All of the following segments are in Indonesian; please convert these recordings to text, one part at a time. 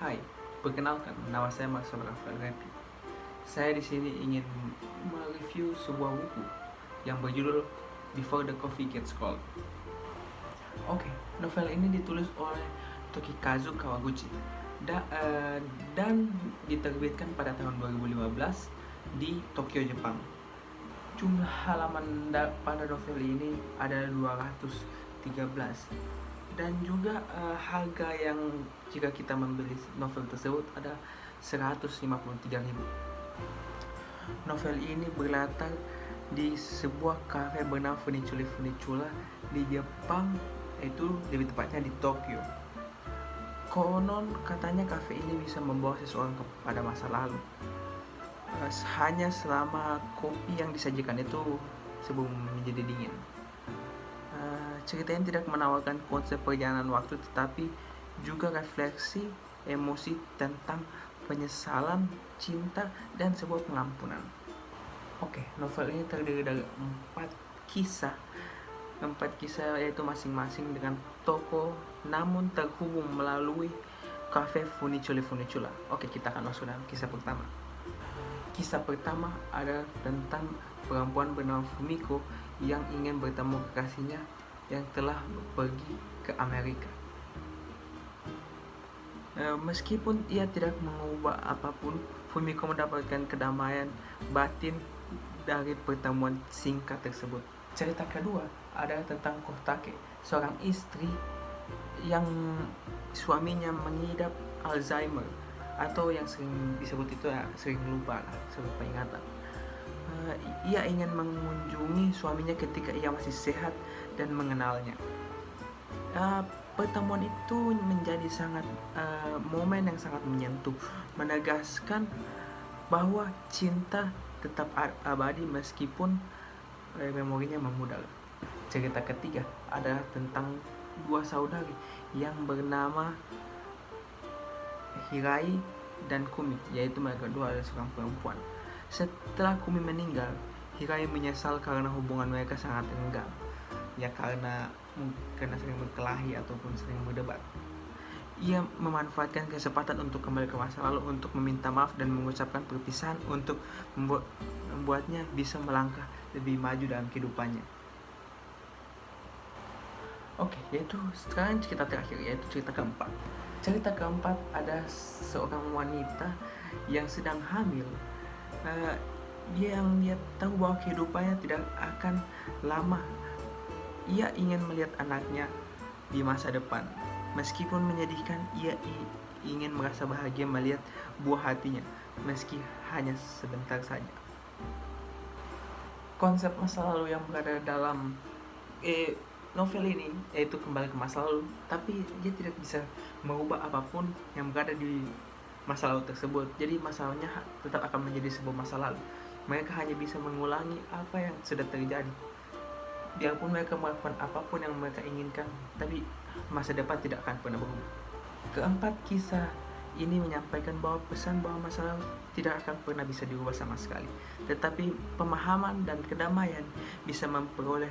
Hai, perkenalkan, nama saya Marcel Rafael Repi. Saya di sini ingin mereview sebuah buku yang berjudul Before the Coffee Gets Cold. Oke, novel ini ditulis oleh Tokikazu Kawaguchi dan diterbitkan pada tahun 2015 di Tokyo, Jepang. Jumlah halaman pada novel ini ada 213 dan juga harga yang jika kita membeli novel tersebut ada 153.000. Novel ini berlatar di sebuah kafe bernama Funicula di Jepang, itu lebih tepatnya di Tokyo. Konon katanya kafe ini bisa membawa seseorang kepada masa lalu, hanya selama kopi yang disajikan itu sebelum menjadi dingin. Cerita ini tidak menawarkan konsep perjalanan waktu, tetapi juga refleksi emosi tentang penyesalan, cinta, dan sebuah pengampunan. Oke, novel ini terdiri dari 4 kisah yaitu masing-masing dengan tokoh namun terhubung melalui kafe Funicula. Oke, kita akan masuk dalam kisah pertama. Kisah pertama ada tentang perempuan bernama Fumiko yang ingin bertemu kekasihnya yang telah pergi ke Amerika. Meskipun ia tidak mengubah apapun, Fumiko mendapatkan kedamaian batin dari pertemuan singkat tersebut. Cerita kedua ada tentang Kotake, seorang istri yang suaminya mengidap Alzheimer atau yang sering disebut itu sering lupa lah, sering ingatan. Ia ingin mengunjungi suaminya ketika ia masih sehat dan mengenalnya. Pertemuan itu menjadi momen yang sangat menyentuh, menegaskan bahwa cinta tetap abadi meskipun memorinya memudar. Cerita ketiga adalah tentang dua saudari yang bernama Hirai dan Kumi, yaitu mereka dua adalah seorang perempuan. Setelah Kumi meninggal, Hirai menyesal karena hubungan mereka sangat renggang, ya karena sering berkelahi ataupun sering berdebat. Ia memanfaatkan kesempatan untuk kembali ke masa lalu untuk meminta maaf dan mengucapkan perpisahan untuk membuatnya bisa melangkah lebih maju dalam kehidupannya. Oke, yaitu sekarang cerita terakhir, yaitu cerita keempat. Cerita keempat ada seorang wanita yang sedang hamil. Dia tahu bahwa kehidupannya tidak akan lama. Ia ingin melihat anaknya di masa depan. Meskipun menyedihkan, ia ingin merasa bahagia melihat buah hatinya, meski hanya sebentar saja. Konsep masa lalu yang berada dalam novel ini yaitu kembali ke masa lalu, tapi dia tidak bisa mengubah apapun yang berada di masa lalu tersebut. Jadi masalahnya tetap akan menjadi sebuah masa lalu. Mereka hanya bisa mengulangi apa yang sudah terjadi. Biarpun mereka melakukan apapun yang mereka inginkan, tapi masa depan tidak akan pernah berubah. Keempat kisah ini menyampaikan bahwa pesan bahwa masa lalu tidak akan pernah bisa diubah sama sekali, tetapi pemahaman dan kedamaian bisa memperoleh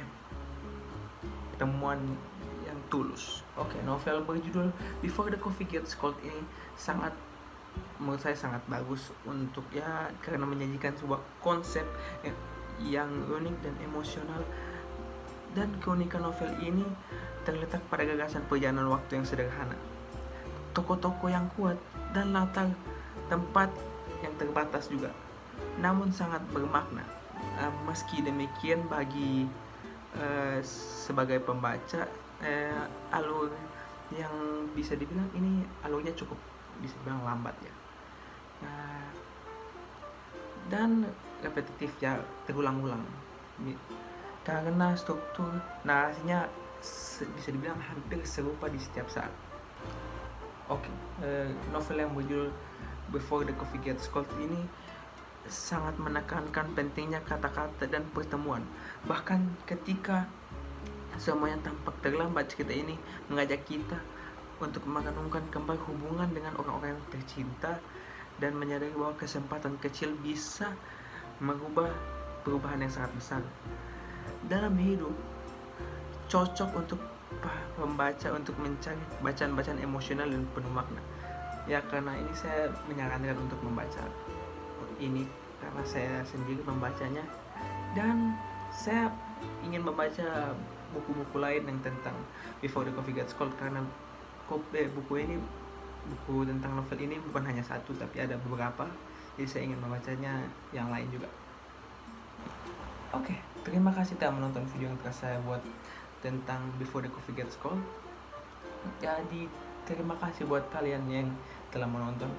temuan yang tulus. Oke, novel berjudul Before the Coffee Gets Cold ini menurut saya sangat bagus untuk karena menyajikan sebuah konsep yang unik dan emosional. Dan keunikan novel ini terletak pada gagasan perjalanan waktu yang sederhana, tokoh-tokoh yang kuat, dan latar tempat yang terbatas juga, namun sangat bermakna. Meski demikian, bagi sebagai pembaca, alur yang bisa dibilang ini alurnya cukup bisa dibilang lambat ya, dan repetitif ya, terulang-ulang karena struktur narasinya bisa dibilang hampir serupa di setiap saat. Oke, novel yang berjudul Before the Coffee Gets Cold ini sangat menekankan pentingnya kata-kata dan pertemuan. Bahkan ketika semuanya tampak terlambat, cerita ini mengajak kita untuk merenungkan kembali hubungan dengan orang-orang yang tercinta dan menyadari bahwa kesempatan kecil bisa merubah perubahan yang sangat besar dalam hidup. Cocok untuk pembaca untuk mencari bacaan-bacaan emosional dan penuh makna. Ya karena ini saya menyarankan untuk membaca ini karena saya sendiri membacanya, dan saya ingin membaca buku-buku lain yang tentang Before the Coffee Gets Cold, karena buku tentang novel ini bukan hanya satu tapi ada beberapa, jadi saya ingin membacanya yang lain juga. Oke, terima kasih telah menonton video yang telah saya buat tentang Before the Coffee Gets Cold. Jadi terima kasih buat kalian yang telah menonton.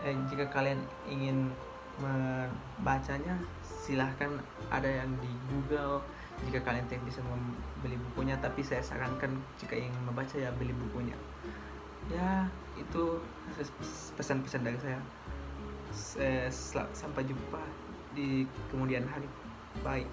Jika kalian ingin membacanya, silahkan, ada yang di Google jika kalian tidak bisa membeli bukunya, tapi saya sarankan jika ingin membaca ya beli bukunya. Ya, itu pesan-pesan dari saya. Sampai jumpa di kemudian hari. Bye.